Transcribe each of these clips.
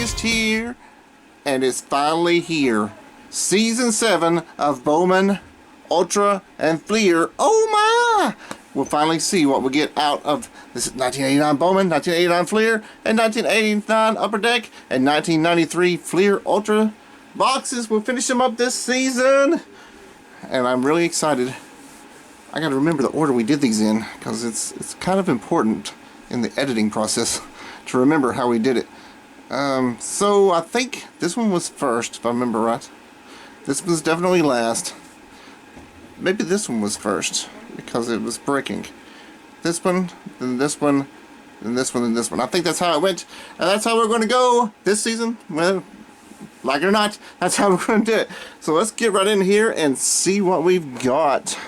is here, and it's finally here. Season 7 of Bowman, Ultra, and Fleer. Oh my! We'll finally see what we get out of this 1989 Bowman, 1989 Fleer, and 1989 Upper Deck, and 1993 Fleer Ultra boxes. We'll finish them up this season, and I'm really excited. I gotta remember the order we did these in, because it's kind of important in the editing process to remember how we did it. So I think this one was first, if I remember right. This was definitely last. Maybe this one was first, because it was breaking. This one, then this one, then this one, then this one. I think that's how it went, and that's how we're going to go this season. Well, like it or not, that's how we're going to do it. So let's get right in here and see what we've got.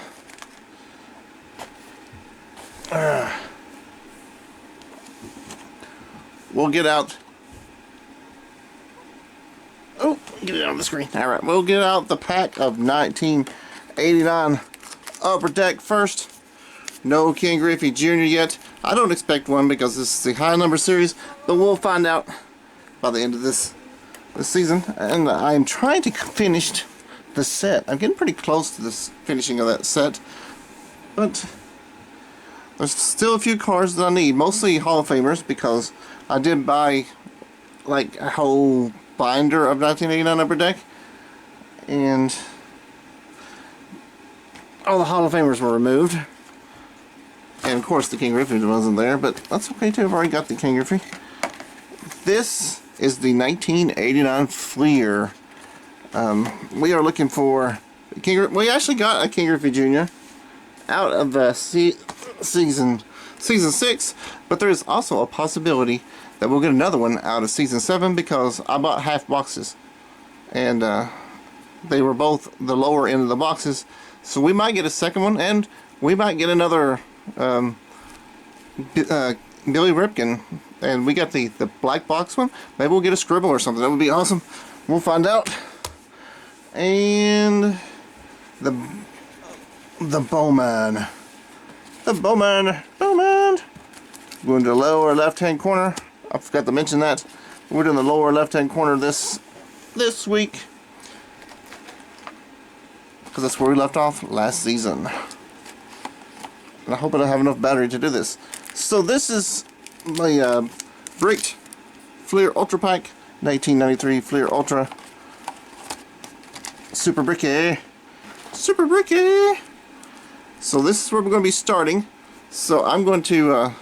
We'll get out. Oh, get it on the screen. Alright, we'll get out the pack of 1989 Upper Deck first. No Ken Griffey Jr. yet. I don't expect one because this is the high number series, but we'll find out by the end of this season. And I'm trying to finish the set. I'm getting pretty close to this finishing of that set, but there's still a few cards that I need, mostly Hall of Famers, because I did buy like a whole binder of 1989 Upper Deck, and all the Hall of Famers were removed, and of course the King Griffey wasn't there, but that's okay too. I've already got the King Griffey. This is the 1989 Fleer. We are looking for we actually got a King Griffey Jr. out of the season 6, but there is also a possibility that we'll get another one out of season 7, because I bought half boxes, and they were both the lower end of the boxes, so we might get a second one, and we might get another Billy Ripken, and we got the black box one. Maybe we'll get a scribble or something. That would be awesome. We'll find out. And the Bowman. The Bowman. Going to the lower left-hand corner. I forgot to mention that. We're doing the lower left-hand corner this week, because that's where we left off last season. And I hope I don't have enough battery to do this. So this is my bricked Fleer Ultra Pack, 1993 Fleer Ultra. Super bricky. Super bricky. So this is where we're going to be starting. So I'm going to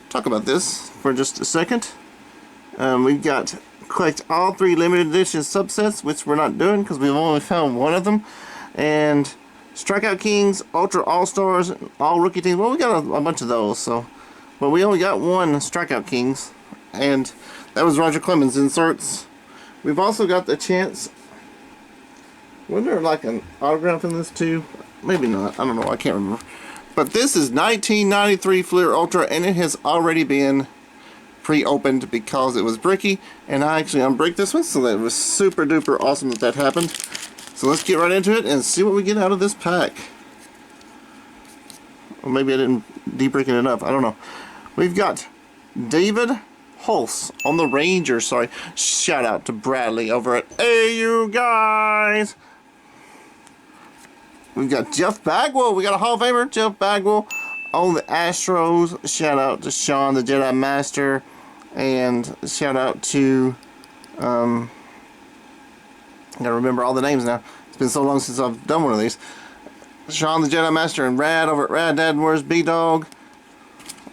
talk about this for just a second. We've got collect all 3 limited edition subsets, which we're not doing because we've only found one of them. And Strikeout Kings, Ultra All-Stars, all rookie teams. Well, we got a bunch of those, so, but we only got one Strikeout Kings, and that was Roger Clemens inserts. We've also got the chance. Wasn't there like an autograph in this too? Maybe not. I don't know. I can't remember. But this is 1993 Fleer Ultra, and it has already been pre-opened because it was bricky, and I actually unbricked this one, so that was super duper awesome that happened. So let's get right into it and see what we get out of this pack. Or maybe I didn't debrick it enough. I don't know. We've got David Hulse on the Rangers. Sorry. Shout out to Bradley over at Hey You Guys. We've got Jeff Bagwell. We got a Hall of Famer, Jeff Bagwell, on the Astros. Shout out to Sean, the Jedi Master. And shout out to, I gotta remember all the names now. It's been so long since I've done one of these. Sean, the Jedi Master, and Rad over at Rad Dad Where's B-Dog.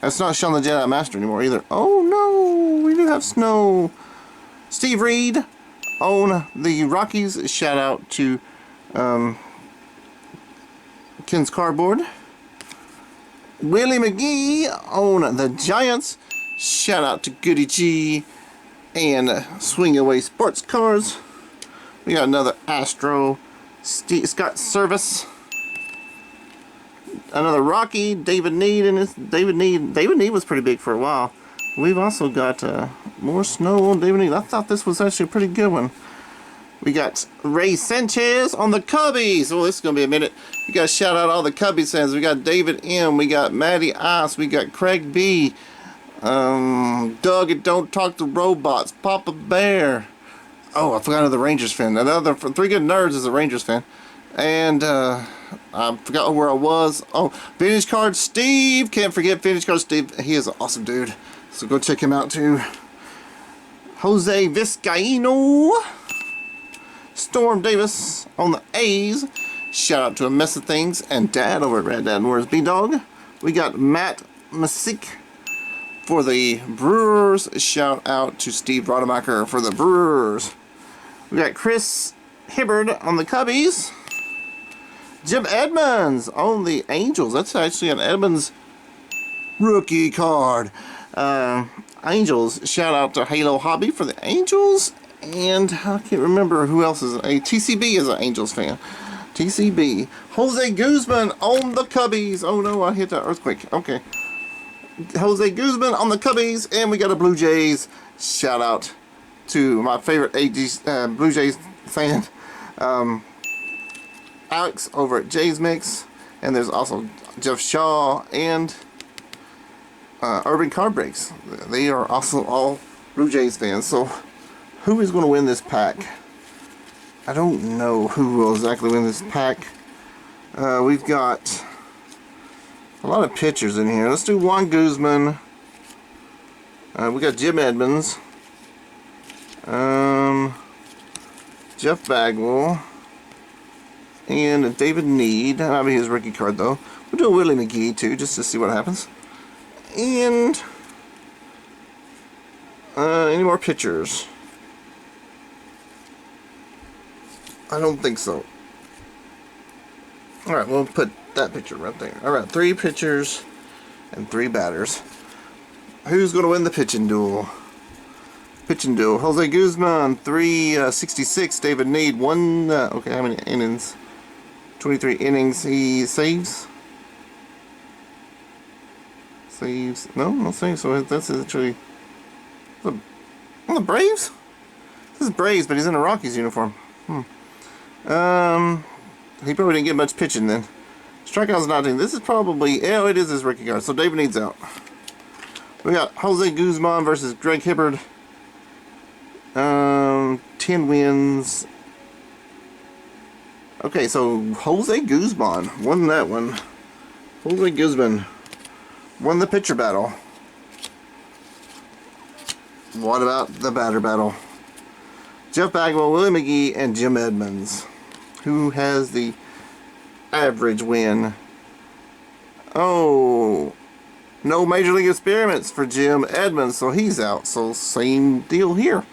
That's not Sean, the Jedi Master anymore either. Oh no, we do have Snow. Steve Reed on the Rockies. Shout out to, Ken's Cardboard. Willie McGee on the Giants. Shout out to Goody G and Swing Away Sports Cars. We got another Astro, Scott Service. Another Rocky, David Need, and David Need was pretty big for a while. We've also got more Snow on David Need. I thought this was actually a pretty good one. We got Ray Sanchez on the Cubbies. Oh, this is going to be a minute. We got to shout out all the Cubbies fans. We got David M. We got Matty Ice. We got Craig B. Doug, it don't talk to robots. Papa Bear. Oh, I forgot another Rangers fan. Another Three Good Nerds is a Rangers fan. And I forgot where I was. Oh, Vintage Card Steve. Can't forget Vintage Card Steve. He is an awesome dude. So go check him out too. Jose Vizcaino. Storm Davis on the A's. Shout out to A Mess of Things and Dad over at Red Dad. Where's B-Dog? We got Matt Masick for the Brewers. Shout out to Steve Rodemacher for the Brewers. We got Chris Hibbard on the Cubbies. Jim Edmonds on the Angels. That's actually an Edmonds rookie card. Angels. Shout out to Halo Hobby for the Angels. And I can't remember who else is a TCB is an Angels fan. TCB. Jose Guzman on the Cubbies. Oh no, I hit the earthquake. Okay. Jose Guzman on the Cubbies. And we got a Blue Jays. Shout out to my favorite Blue Jays fan, Alex over at Jays Mix. And there's also Jeff Shaw and Urban Card Breaks. They are also all Blue Jays fans. So who is going to win this pack? I don't know who will exactly win this pack. We've got a lot of pitchers in here. Let's do Juan Guzman. We got Jim Edmonds. Jeff Bagwell. And David Need. That'll be his rookie card though. We'll do a Willie McGee too, just to see what happens. And any more pitchers? I don't think so. Alright, we'll put that picture right there. Alright, 3 pitchers and 3 batters. Who's going to win the pitching duel? Pitching duel. Jose Guzman, 366. David Need, okay, how many innings? 23 innings. He saves? Saves. No saves. So that's actually the Braves? This is Braves, but he's in a Rockies uniform. He probably didn't get much pitching then. Strikeouts 19. This is probably, it is his rookie card. So David Need's out. We got Jose Guzman versus Greg Hibbard. 10 wins. Okay, so Jose Guzman won that one. Jose Guzman won the pitcher battle. What about the batter battle? Jeff Bagwell, Willie McGee, and Jim Edmonds. Who has the average win? Oh, no Major League experiments for Jim Edmonds, so he's out. So same deal here.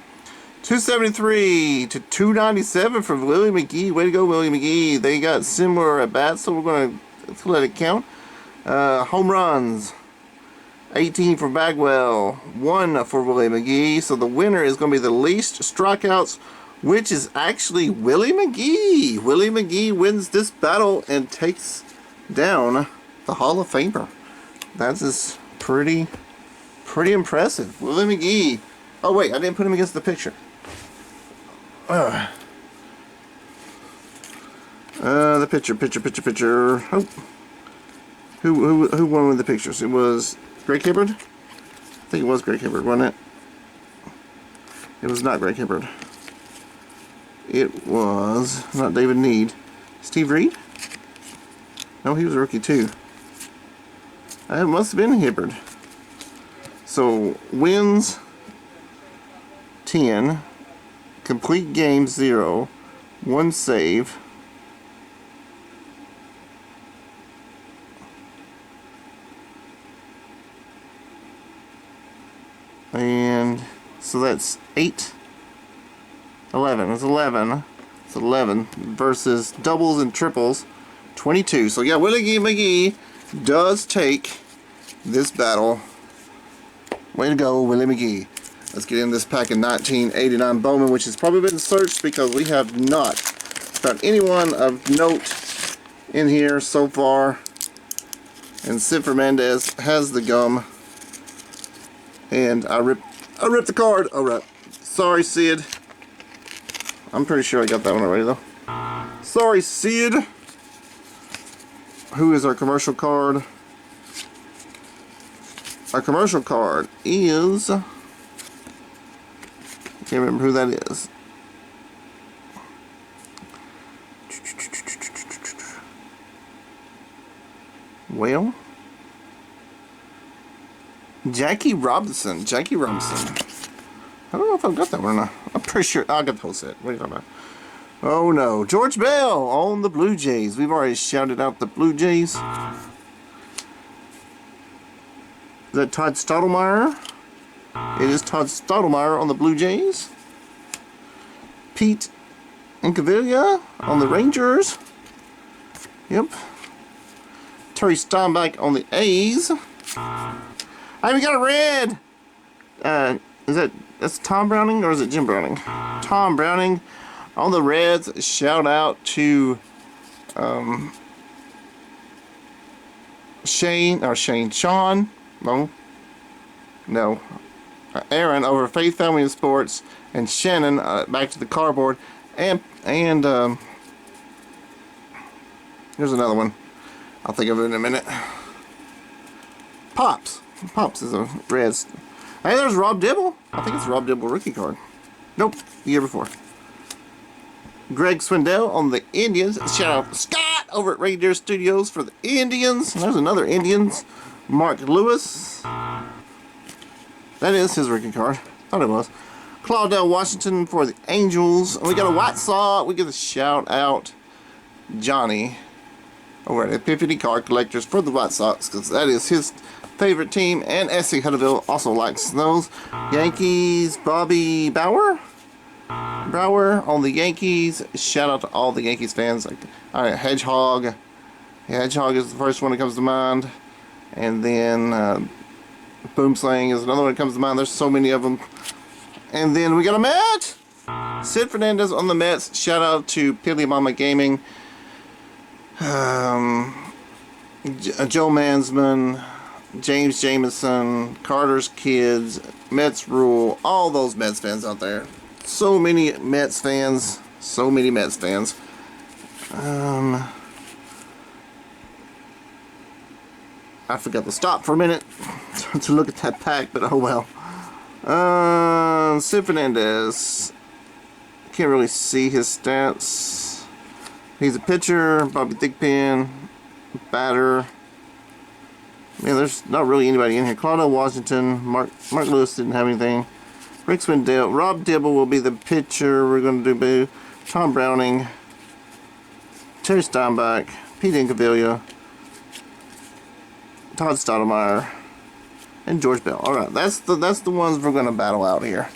273 to 297 for Willie McGee. Way to go, Willie McGee. They got similar at bats, so we're going to let it count. Home runs. 18 for Bagwell, 1 for Willie McGee. So the winner is going to be the least strikeouts, which is actually Willie McGee. Willie McGee wins this battle and takes down the Hall of Famer. That is pretty impressive. Willie McGee. Oh wait, I didn't put him against the picture. The picture. Oh. Who won with the pictures? It was Greg Hibbard? I think it was Greg Hibbard, wasn't it? It was not Greg Hibbard. It was not David Need. Steve Reed? No, he was a rookie too. It must have been Hibbard. So, wins 10, complete game 0, 1 save. And so that's 8, 11. It's 11. It's 11 versus doubles and triples, 22. So yeah, Willie McGee does take this battle. Way to go, Willie McGee. Let's get in this pack in 1989 Bowman, which has probably been searched because we have not found anyone of note in here so far. And Sid Fernandez has the gum. And I ripped the card. Alright. Sorry, Sid. I'm pretty sure I got that one already, though. Sorry, Sid. Who is our commercial card? Our commercial card is... Can't remember who that is. Well, Jackie Robinson. Jackie Robinson. I don't know if I've got that one or not. I'm pretty sure I got the whole set. What are you talking about? Oh no. George Bell on the Blue Jays. We've already shouted out the Blue Jays. Is that Todd Stottlemyre? It is Todd Stottlemyre on the Blue Jays. Pete Incaviglia on the Rangers. Yep. Terry Steinbach on the A's. I even got a red. That's Tom Browning or is it Jim Browning? Tom Browning on the Reds. Shout out to Sean. No. Aaron over Faith Family and Sports, and Shannon back to the cardboard, and here's another one. I'll think of it in a minute. Pops is a Reds. Hey, there's Rob Dibble. I think it's Rob Dibble rookie card. Nope, the year before. Greg Swindell on the Indians. Shout out to Scott over at Reindeer Studios for the Indians. And there's another Indians. Mark Lewis. That is his rookie card. Thought it was. Claudel Washington for the Angels. And we got a White Sox. We get a shout out Johnny over at Epiphany Card Collectors for the White Sox, because that is his favorite team. And Essie Hutterville also likes those. Yankees, Bobby Brower on the Yankees. Shout out to all the Yankees fans. Hedgehog. Hedgehog is the first one that comes to mind. And then Boomslang is another one that comes to mind. There's so many of them. And then we got a Met. Sid Fernandez on the Mets. Shout out to Pilly Mama Gaming. Joe Mansman. James Jameson. Carter's Kids. Mets Rule. All those Mets fans out there. So many Mets fans. So many Mets fans. I forgot to stop for a minute to look at that pack, but oh well. Sid Fernandez. Can't really see his stats. He's a pitcher. Bobby Thigpen. Batter. Man, there's not really anybody in here. Claudel Washington. Mark Lewis didn't have anything. Rick Swindell. Rob Dibble will be the pitcher. We're going to do Tom Browning. Terry Steinbach. Pete Incaviglia. Todd Stottlemyre. And George Bell. Alright, that's the ones we're going to battle out here.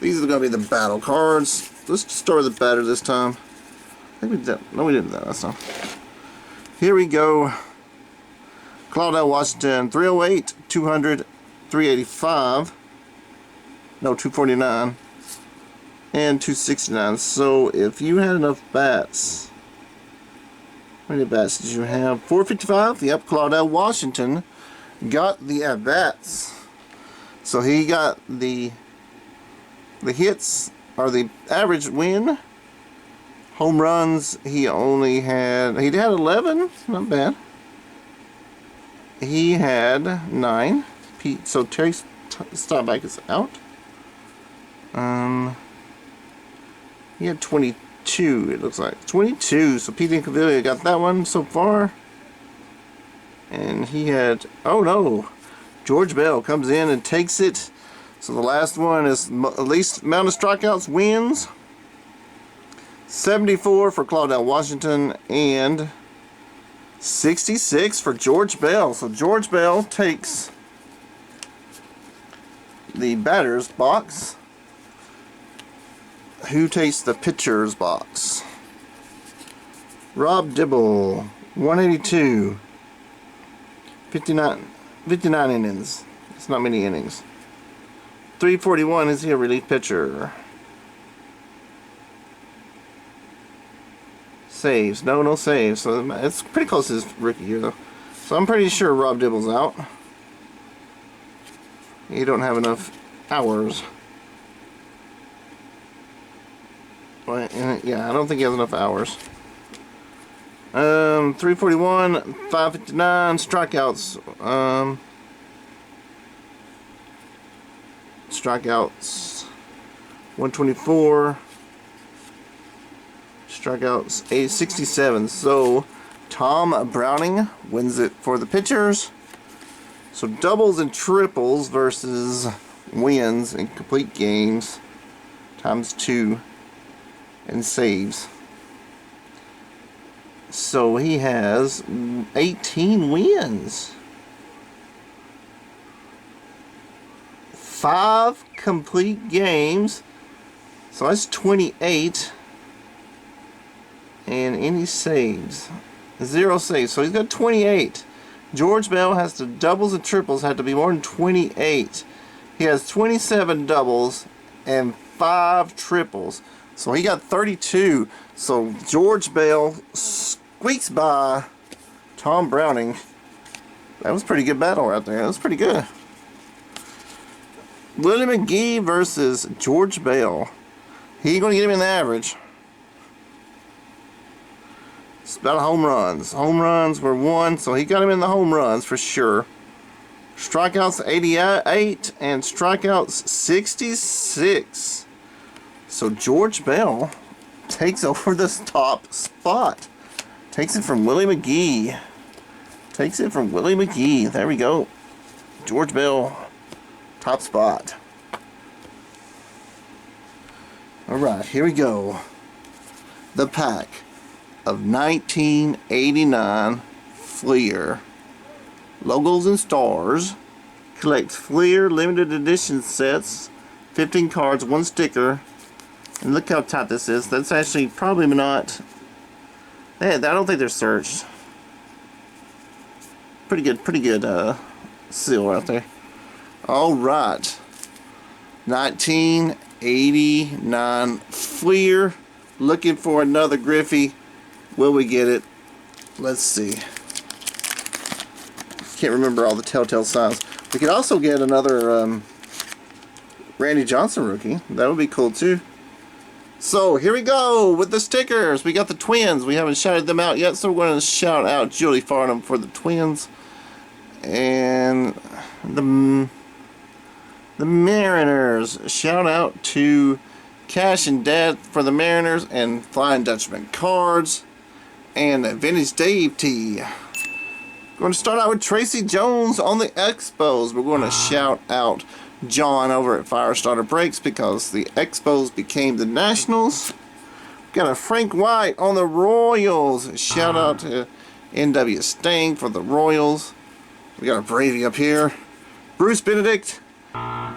These are going to be the battle cards. Let's start with the batter this time. I think we did. No, we didn't do that last time. Here we go. Claudel Washington, 308, 200, 385. No, 249. And 269. So if you had enough bats. How many bats did you have? 455. Yep, Claudel Washington got the at-bats. So he got the hits, or the average win. Home runs, he had 11. Not bad. He had 9. So Terry Steinbach is out. He had 22, it looks like. 22. So Pete Incaviglia got that one so far. And he had, oh no, George Bell comes in and takes it. So the last one is least amount of strikeouts wins. 74 for Claudel Washington and 66 for George Bell. So George Bell takes the batter's box. Who takes the pitcher's box? Rob Dibble, 182. 59 innings. It's not many innings. 341, is he a relief pitcher? Saves. No saves. So it's pretty close to his rookie year, though. So I'm pretty sure Rob Dibble's out. He don't have enough hours. But, yeah, I don't think he has enough hours. 341, 559 strikeouts. strikeouts 124, strikeouts 67. So Tom Browning wins it for the pitchers. So doubles and triples versus wins and complete games times 2 and saves. So he has 18 wins, 5 complete games, so that's 28, and any saves, 0 saves, so he's got 28. George Bell has to doubles and triples have to be more than 28. He has 27 doubles and 5 triples, so he got 32. So George Bell squeaks by Tom Browning. That was a pretty good battle right there. That was pretty good. Willie McGee versus George Bell. He ain't going to get him in the average. It's about home runs. Home runs were 1, so he got him in the home runs for sure. Strikeouts 88 and strikeouts 66. So George Bell takes over this top spot. Takes it from Willie McGee. Takes it from Willie McGee. There we go. George Bell, top spot. Alright, here we go. The pack of 1989 Fleer. Logos and stars. Collect Fleer limited edition sets. 15 cards, 1 sticker. And look how tight this is. That's actually probably not... I don't think they're searched. Pretty good seal right there. Alright. 1989 Fleer. Looking for another Griffey. Will we get it? Let's see. Can't remember all the telltale signs. We could also get another Randy Johnson rookie. That would be cool too. So here we go with the stickers. We got the Twins. We haven't shouted them out yet, so we're going to shout out Julie Farnham for the Twins. And the Mariners. Shout out to Cash and Dad for the Mariners and Flying Dutchman cards. And Vintage Dave T. Going to start out with Tracy Jones on the Expos. We're going to shout out John over at Firestarter Breaks because the Expos became the Nationals. Got a Frank White on the Royals. Shout out to NW Sting for the Royals. We got a Bravey up here. Bruce Benedict.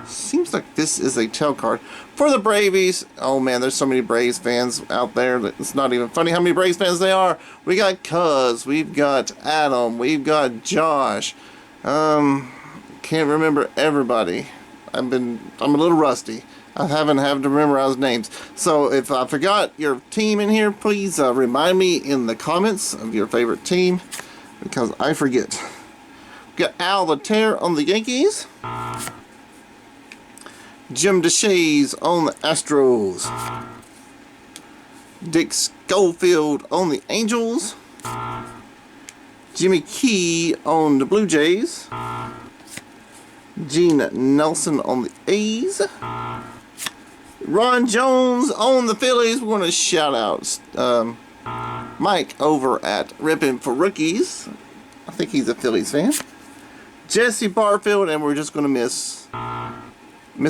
Seems like this is a tail card for the Bravies. Oh man, there's so many Braves fans out there that it's not even funny how many Braves fans they are. We got Cuz, we've got Adam, we've got Josh. Can't remember everybody. I'm a little rusty. I haven't had to memorize names. So if I forgot your team in here, please remind me in the comments of your favorite team because I forget. We got Al Leterre on the Yankees. Jim DeShays on the Astros. Dick Schofield on the Angels. Jimmy Key on the Blue Jays. Gene Nelson on the A's. Ron Jones on the Phillies. We're going to shout out Mike over at Rippin' for Rookies. I think he's a Phillies fan. Jesse Barfield, and we're just going to miss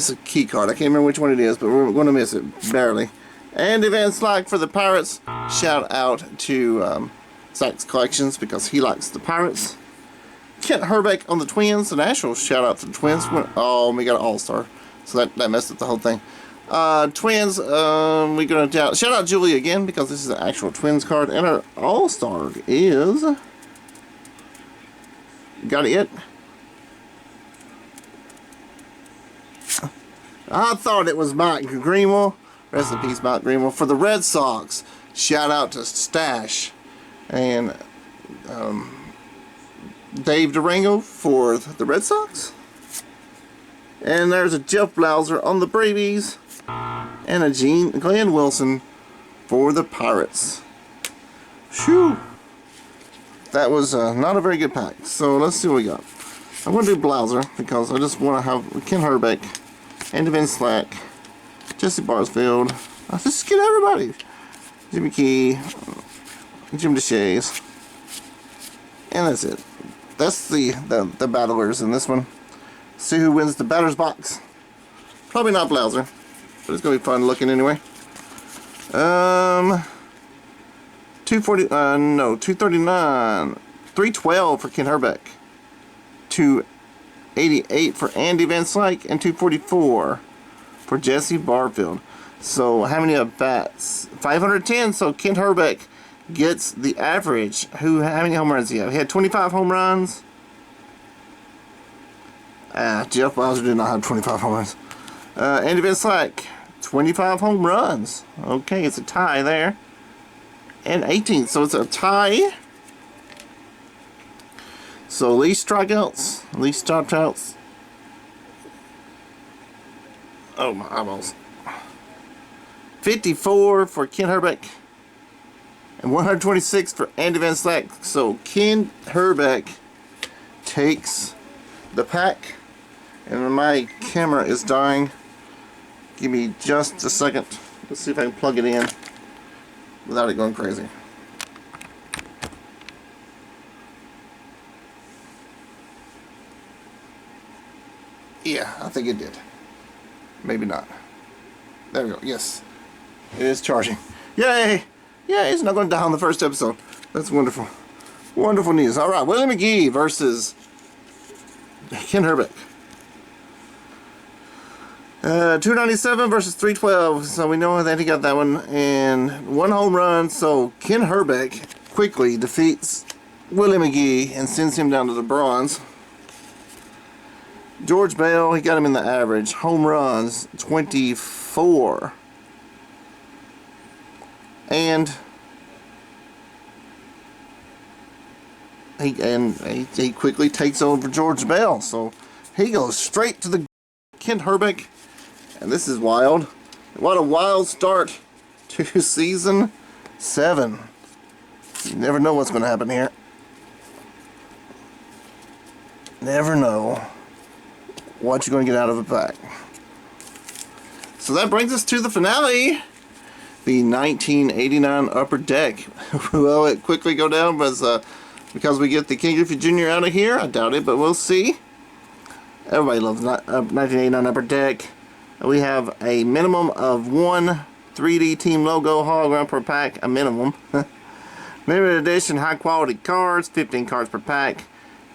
a key card. I can't remember which one it is, but we're going to miss it barely. Andy Van Slyke for the Pirates. Shout out to Sykes Collections because he likes the Pirates. Kent Herbeck on the Twins. The Nationals. Shout out to the Twins. Oh, we got an All-Star, so that messed up the whole thing. Twins. We're going to shout out Julie again because this is an actual Twins card, and our All-Star is. Got it? I thought it was Mike Greenwell. Rest in peace, Mike Greenwell. For the Red Sox, shout out to Stash. And Dave Durango for the Red Sox. And there's a Jeff Blauser on the Bravies. And a Glenn Wilson for the Pirates. Phew. That was not a very good pack. So let's see what we got. I'm going to do Blauser because I just want to have Ken Herbeck Andy Van Slack, Jesse Barsfield. Let's just get everybody. Jimmy Key, Jim DeShays. And that's it. That's the battlers in this one. See who wins the batter's box. Probably not Blauser, but it's gonna be fun looking anyway. 240. No, 239. 312 for Ken Herbeck. 288 for Andy Van Slyke, and 244 for Jesse Barfield. So how many at bats? 510. So Ken Herbeck gets the average. How many home runs did he have? He had 25 home runs. Jeff Blauser did not have 25 home runs. Andy Van Slyke, 25 home runs. Okay, it's a tie there. And 18, so it's a tie. So least strikeouts, least strikeouts. Oh, my eyeballs. 54 for Ken Herbeck. And 126 for Andy Van Slyke. So Ken Herbeck takes the pack. And my camera is dying. Give me just a second. Let's see if I can plug it in without it going crazy. Yeah, I think it did. Maybe not. There we go. Yes. It is charging. Yay! Yeah, it's not going to die on the first episode. That's wonderful. Wonderful news. Alright, Willie McGee versus Ken Herbeck. 297 versus 312. So we know that he got that one. And 1 home run. So Ken Herbeck quickly defeats Willie McGee and sends him down to the bronze. George Bell, he got him in the average. Home runs, 24. And he quickly takes over George Bell. So he goes straight to the Ken Herbeck. And this is wild. What a wild start to season 7. You never know what's going to happen here. Never know what you're going to get out of a pack. So that brings us to the finale. The 1989 Upper Deck. Will it quickly go down because we get the King Griffey Jr. out of here? I doubt it, but we'll see. Everybody loves 1989 Upper Deck. We have a minimum of 1 3D team logo hologram per pack, a minimum. Limited edition high quality cards, 15 cards per pack.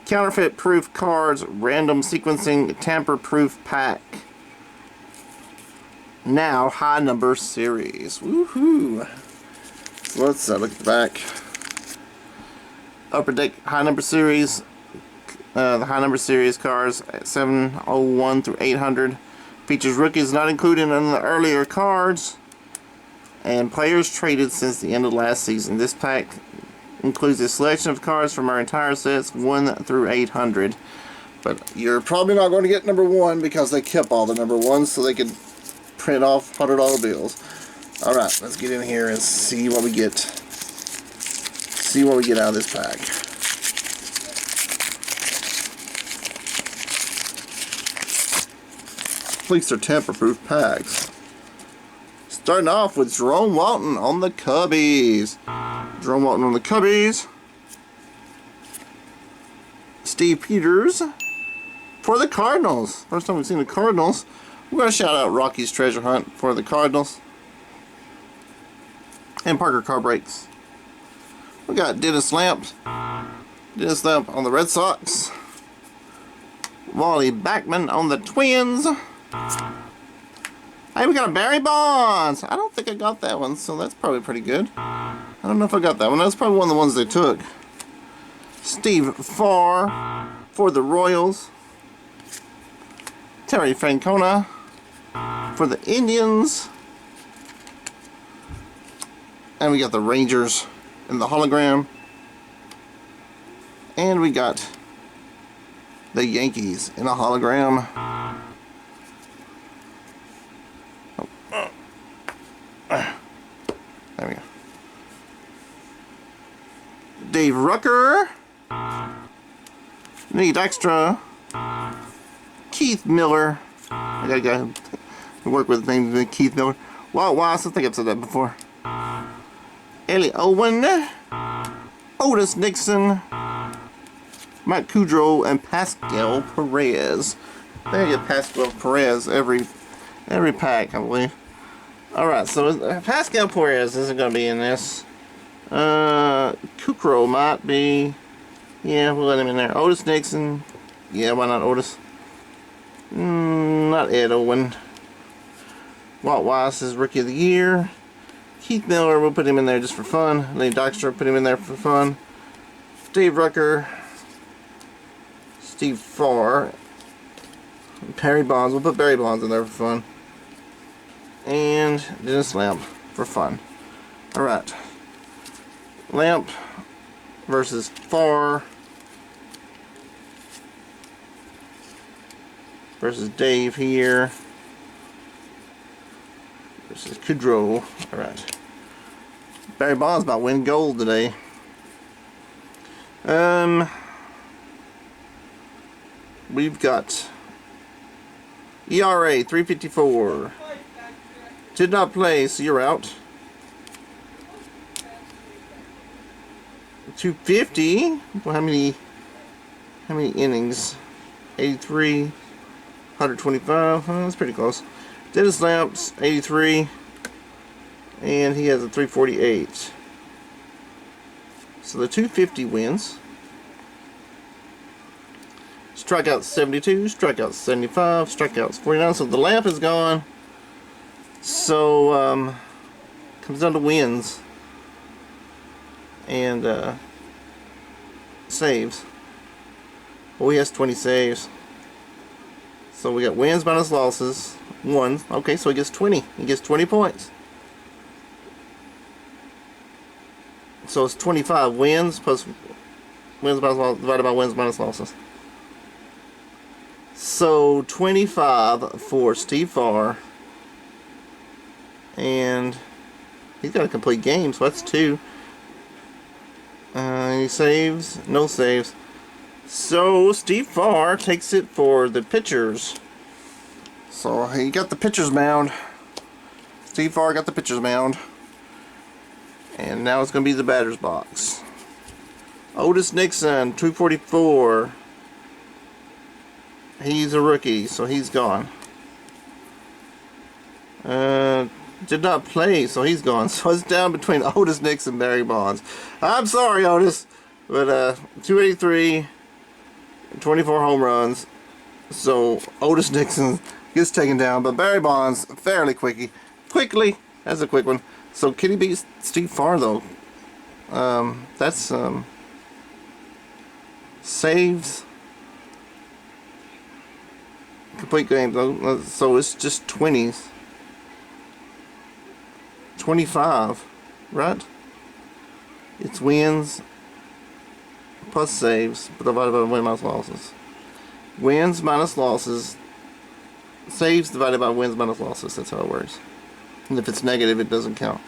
Counterfeit proof cards, random sequencing, tamper proof pack. Now, high number series. Woohoo! So let's look at the back. Upper Deck high number series. The high number series cards 701 through 800. Features rookies not included in the earlier cards. And players traded since the end of last season. This pack includes a selection of cards from our entire sets 1 through 800. But you're probably not going to get number 1 because they kept all the number 1s so they could print off $100 bills. Alright, let's get in here and see what we get. See what we get out of this pack. These are tamper-proof packs. Starting off with Jerome Walton on the Cubbies. Jerome Walton on the Cubbies. Steve Peters for the Cardinals. First time we've seen the Cardinals. We're going to shout out Rocky's Treasure Hunt for the Cardinals. And Parker Car Breaks. We got Dennis Lamp. Dennis Lamp on the Red Sox. Wally Backman on the Twins. Hey, we got a Barry Bonds. I don't think I got that one, so that's probably pretty good. I don't know if I got that one. That's probably one of the ones they took. Steve Farr for the Royals. Terry Francona for the Indians. And we got the Rangers in the hologram. And we got the Yankees in a hologram. There we go. Dave Rucker. Nate Extra. Keith Miller. I gotta who worked with named Keith Miller. Walt Weiss, I think I've said that before. Ellie Owen, Otis Nixon, Mike Kudrow, and Pascal Perez. I think I get Pascal Perez every pack, I believe. Alright, so Pascal Perez isn't going to be in this. Kudrow might be. Yeah, we'll let him in there. Otis Nixon. Yeah, why not Otis? Not Ed Owen. Walt Weiss is Rookie of the Year. Keith Miller, we'll put him in there just for fun. Lee Dykstra, put him in there for fun. Steve Rucker. Steve Farr. Barry Bonds, we'll put Barry Bonds in there for fun. And Dennis Lamp for fun. Alright. Lamp versus Farr versus Dave here versus Kudrow. Alright. Barry Bonds about win gold today. We've got ERA 3.54. Did not play, so you're out. 250. Well, how many innings? 83, 125. That's pretty close. Dennis Lamps 83, and he has a 348. So the 250 wins. Strikeouts 72, strikeouts 75, strikeouts 49. So the Lamp is gone. So comes down to wins and saves. Well, he has 20 saves. So we got wins minus losses. 1. Okay, so he gets 20. He gets 20 points. So it's 25 wins plus wins minus losses divided by wins minus losses. So 25 for Steve Farr. And he's got a complete game, so that's 2. Any saves? No saves. So Steve Farr takes it for the pitchers. So he got the pitcher's mound. Steve Farr got the pitcher's mound. And now it's going to be the batter's box. Otis Nixon, 244. He's a rookie, so he's gone. Did not play, so he's gone. So it's down between Otis Nixon and Barry Bonds. I'm sorry, Otis, but 283, 24 home runs. So Otis Nixon gets taken down, but Barry Bonds fairly quickly. That's a quick one. So can he beat Steve Farr though? That's saves. Complete game though. So it's just 20s. 25, right? It's wins plus saves divided by win minus losses. Wins minus losses. Saves divided by wins minus losses. That's how it works. And if it's negative, it doesn't count.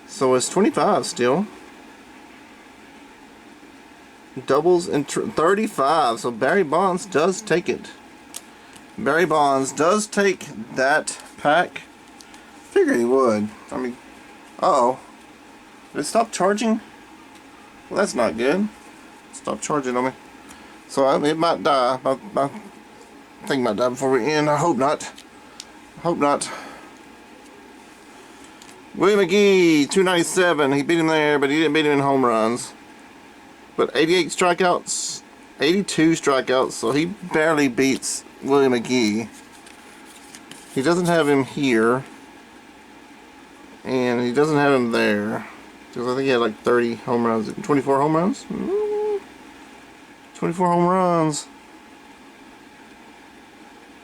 So it's 25 still. Doubles and 35. So Barry Bonds does take it. Barry Bonds does take that pack. Figured he would. I mean, uh-oh. Did it stop charging? Well, that's not good. Stop charging on me. So it might die. My thing might die before we end. I hope not. Hope not. Willie McGee, 297. He beat him there, but he didn't beat him in home runs. But 88 strikeouts, 82 strikeouts, so he barely beats Willie McGee. He doesn't have him here, and he doesn't have him there, because I think he had like 30 home runs, 24 home runs? 24 home runs.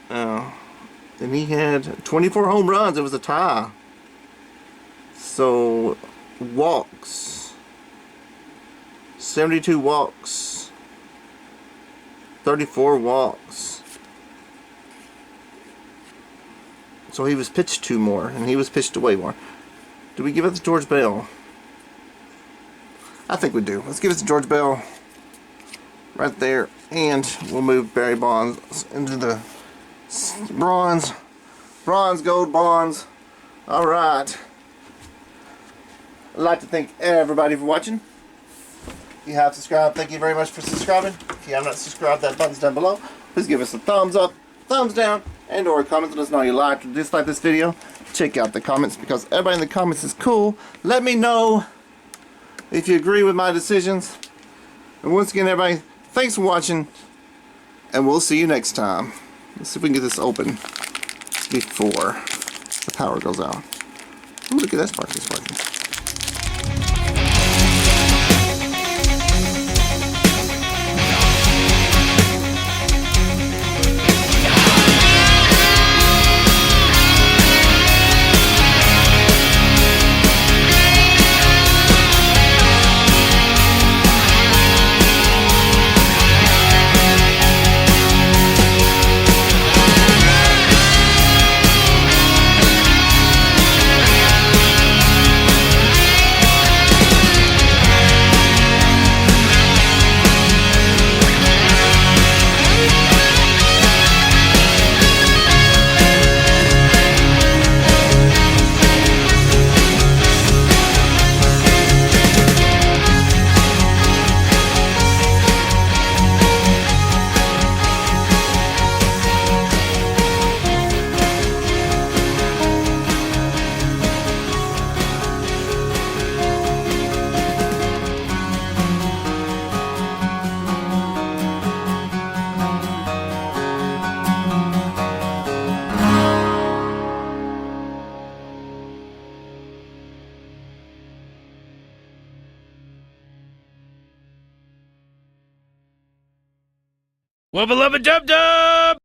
Oh, and he had 24 home runs. It was a tie. So walks, 72 walks, 34 walks. So he was pitched to more, and he was pitched away more. Do we give it to George Bell? I think we do. Let's give it to George Bell. right there, and we'll move Barry Bonds into the bronze, gold, bonds. All right. I'd like to thank everybody for watching. If you have subscribed, thank you very much for subscribing. If you have not subscribed, that button's down below. Please give us a thumbs up, thumbs down, and or comment. Let us know you liked or disliked this video. Check out the comments, because everybody in the comments is cool. Let me know if you agree with my decisions. And once again, everybody, thanks for watching, and we'll see you next time. Let's see if we can get this open before the power goes out. Ooh, look at that sparkly. Wubba lubba dub dub!